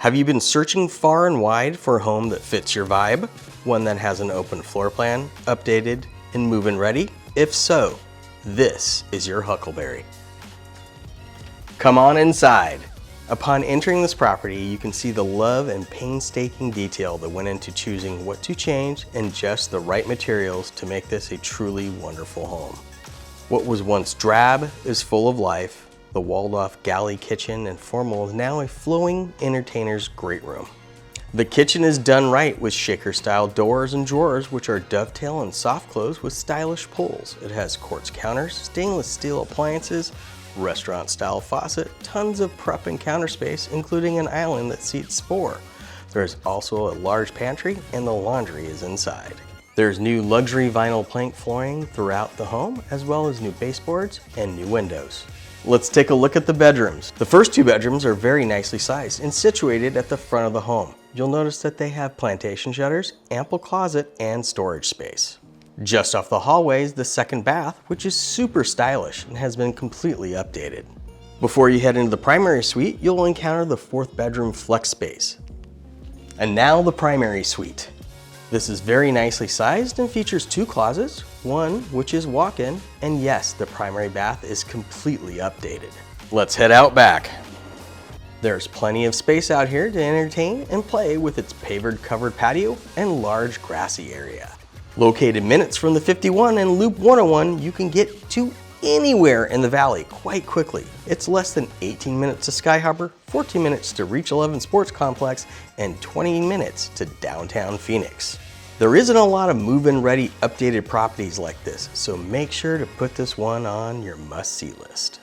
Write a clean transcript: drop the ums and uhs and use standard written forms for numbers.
Have you been searching far and wide for a home that fits your vibe? One that has an open floor plan, updated, and move-in ready? If so, this is your Huckleberry. Come on inside. Upon entering this property, you can see the love and painstaking detail that went into choosing what to change and just the right materials to make this a truly wonderful home. What was once drab is full of life. The walled-off galley kitchen and formal is now a flowing entertainer's great room. The kitchen is done right with shaker-style doors and drawers, which are dovetail and soft close with stylish pulls. It has quartz counters, stainless steel appliances, restaurant-style faucet, tons of prep and counter space, including an island that seats 4. There is also a large pantry, and the laundry is inside. There's new luxury vinyl plank flooring throughout the home, as well as new baseboards and new windows. Let's take a look at the bedrooms. The first 2 bedrooms are very nicely sized and situated at the front of the home. You'll notice that they have plantation shutters, ample closet, and storage space. Just off the hallway is the second bath, which is super stylish and has been completely updated. Before you head into the primary suite, you'll encounter the 4th bedroom flex space. And now the primary suite. This is very nicely sized and features 2 closets, one which is walk-in, and yes, the primary bath is completely updated. Let's head out back. There's plenty of space out here to entertain and play with its pavered covered patio and large grassy area. Located minutes from the 51 and Loop 101, you can get to anywhere in the valley quite quickly. It's less than 18 minutes to Sky Harbor, 14 minutes to Reach 11 Sports Complex, and 20 minutes to downtown Phoenix. There isn't a lot of move-in ready updated properties like this, so make sure to put this one on your must-see list.